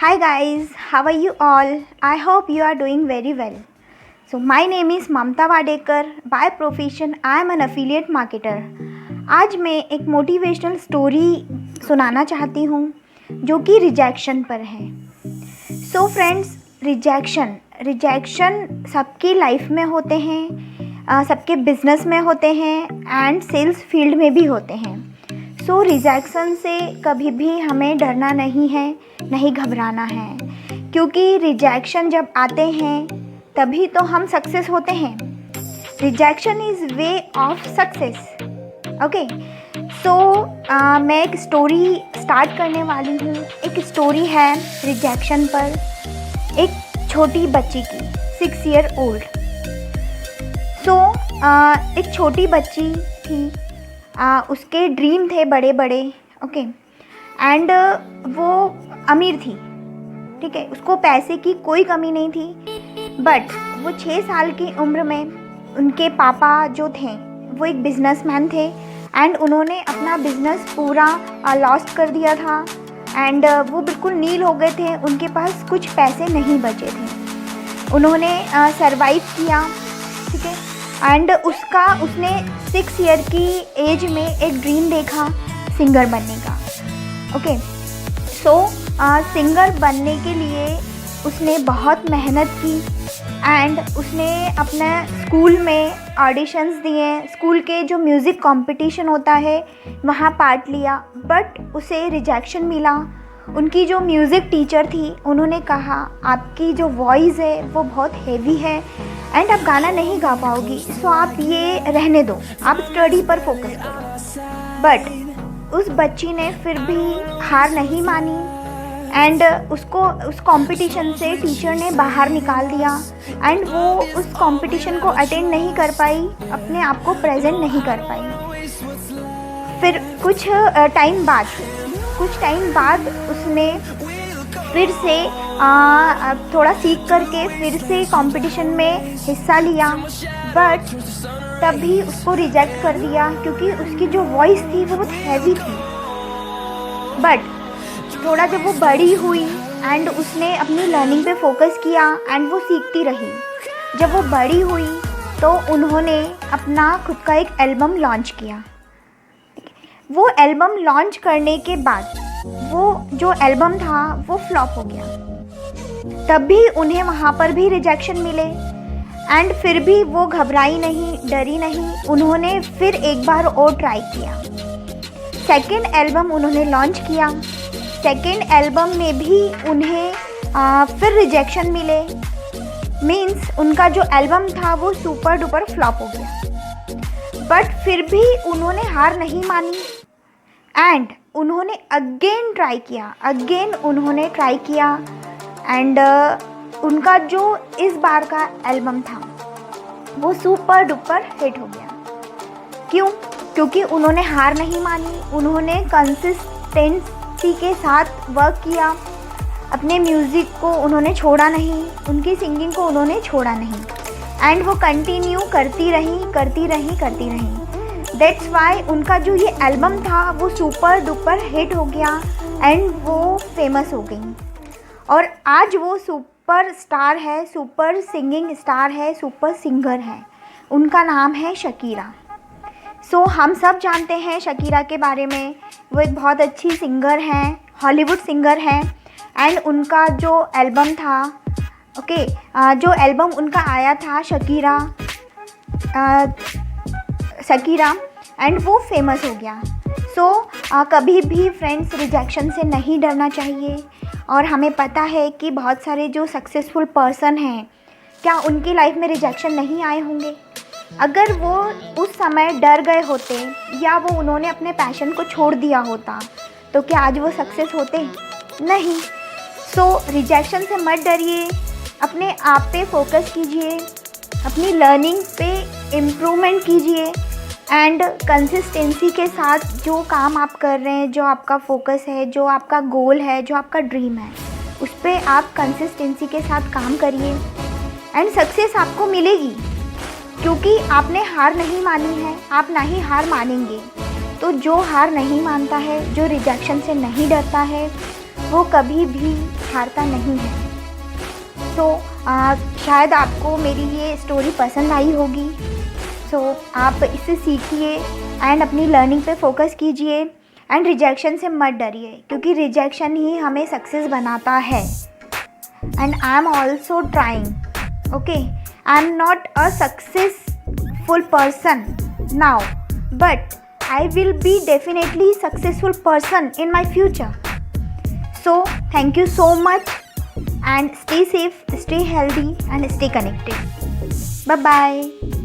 Hi guys, how are you all? I hope you are doing very well. So my name is Mamta Wadekar. By profession I am an affiliate marketer. आज मैं एक motivational story सुनाना चाहती हूँ जो कि rejection पर है। सो फ्रेंड्स, रिजेक्शन सबकी लाइफ में होते हैं, सबके बिजनेस में होते हैं एंड सेल्स फील्ड में भी होते हैं। सो रिजेक्शन से कभी भी हमें डरना नहीं है, नहीं घबराना है, क्योंकि रिजेक्शन जब आते हैं तभी तो हम सक्सेस होते हैं। Rejection is way of success. Okay, so मैं एक स्टोरी स्टार्ट करने वाली हूँ। एक स्टोरी है रिजेक्शन पर, एक छोटी बच्ची की, 6 ईयर ओल्ड। सो एक छोटी बच्ची थी, उसके ड्रीम थे बड़े बड़े। ओके, एंड वो अमीर थी, ठीक है, उसको पैसे की कोई कमी नहीं थी। बट वो 6 साल की उम्र में उनके पापा जो थे वो एक बिजनेसमैन थे एंड उन्होंने अपना बिजनेस पूरा लॉस्ट कर दिया था एंड वो बिल्कुल नील हो गए थे, उनके पास कुछ पैसे नहीं बचे थे। उन्होंने सरवाइव किया, ठीक है, एंड उसने 6 ईयर की एज में एक ड्रीम देखा सिंगर बनने का। ओके, सो सिंगर बनने के लिए उसने बहुत मेहनत की एंड उसने अपने स्कूल में ऑडिशंस दिए, स्कूल के जो म्यूज़िक कंपटीशन होता है वहाँ पार्ट लिया, बट उसे रिजेक्शन मिला। उनकी जो म्यूज़िक टीचर थी उन्होंने कहा आपकी जो वॉइस है वो बहुत हेवी है एंड आप गाना नहीं गा पाओगी, सो आप ये रहने दो, आप स्टडी पर फोकस करो। बट उस बच्ची ने फिर भी हार नहीं मानी एंड उसको उस कंपटीशन से टीचर ने बाहर निकाल दिया एंड वो उस कंपटीशन को अटेंड नहीं कर पाई, अपने आप को प्रेजेंट नहीं कर पाई। फिर कुछ टाइम बाद उसने फिर से थोड़ा सीख करके फिर से कंपटीशन में हिस्सा लिया, बट तभी उसको रिजेक्ट कर दिया क्योंकि उसकी जो वॉइस थी वो बहुत हैवी थी। बट थोड़ा जब वो बड़ी हुई एंड उसने अपनी लर्निंग पे फोकस किया एंड वो सीखती रही। जब वो बड़ी हुई तो उन्होंने अपना खुद का एक एल्बम लॉन्च किया। वो एल्बम लॉन्च करने के बाद वो जो एल्बम था वो फ्लॉप हो गया। तब भी उन्हें वहाँ पर भी रिजेक्शन मिले एंड फिर भी वो घबराई नहीं, डरी नहीं, उन्होंने फिर एक बार और ट्राई किया। सेकेंड एल्बम उन्होंने लॉन्च किया। सेकेंड एल्बम में भी उन्हें फिर रिजेक्शन मिले, मीन्स उनका जो एल्बम था वो सुपर डुपर फ्लॉप हो गया। बट फिर भी उन्होंने हार नहीं मानी एंड उन्होंने अगेन ट्राई किया एंड उनका जो इस बार का एल्बम था वो सुपर डुपर हिट हो गया। क्यों? क्योंकि उन्होंने हार नहीं मानी, उन्होंने कंसिस्टेंसी के साथ वर्क किया, अपने म्यूज़िक को उन्होंने छोड़ा नहीं, उनकी सिंगिंग को उन्होंने छोड़ा नहीं एंड वो कंटिन्यू करती रही। दैट्स वाई उनका जो ये एल्बम था वो सुपर डुपर हिट हो गया एंड वो फेमस हो गई और आज वो सुपर स्टार है, सुपर सिंगिंग स्टार है, सुपर सिंगर है। उनका नाम है शकीरा। सो हम सब जानते हैं शकीरा के बारे में, वो एक बहुत अच्छी सिंगर हैं, हॉलीवुड सिंगर हैं एंड उनका जो एल्बम था, ओके, जो एल्बम उनका आया था शकीरा एंड वो फेमस हो गया। सो कभी भी फ्रेंड्स रिजेक्शन से नहीं डरना चाहिए। और हमें पता है कि बहुत सारे जो सक्सेसफुल पर्सन हैं, क्या उनकी लाइफ में रिजेक्शन नहीं आए होंगे? अगर वो उस समय डर गए होते या वो उन्होंने अपने पैशन को छोड़ दिया होता तो क्या आज वो सक्सेस होते? नहीं। सो रिजेक्शन से मत डरिए, अपने आप पे फोकस कीजिए, अपनी लर्निंग पे इम्प्रूवमेंट कीजिए एंड कंसिस्टेंसी के साथ जो काम आप कर रहे हैं, जो आपका फोकस है, जो आपका गोल है, जो आपका ड्रीम है, उस पर आप कंसिस्टेंसी के साथ काम करिए एंड सक्सेस आपको मिलेगी, क्योंकि आपने हार नहीं मानी है, आप ना ही हार मानेंगे। तो जो हार नहीं मानता है, जो रिजेक्शन से नहीं डरता है, वो कभी भी हारता नहीं है। तो शायद आपको मेरी ये स्टोरी पसंद आई होगी। सो आप इसे सीखिए एंड अपनी लर्निंग पे फोकस कीजिए एंड रिजेक्शन से मत डरिए, क्योंकि रिजेक्शन ही हमें सक्सेस बनाता है। And I am also trying, okay, I am not a successful person now, but I will be definitely successful person in my future. So thank you so much and stay safe, stay healthy and stay connected. Bye bye.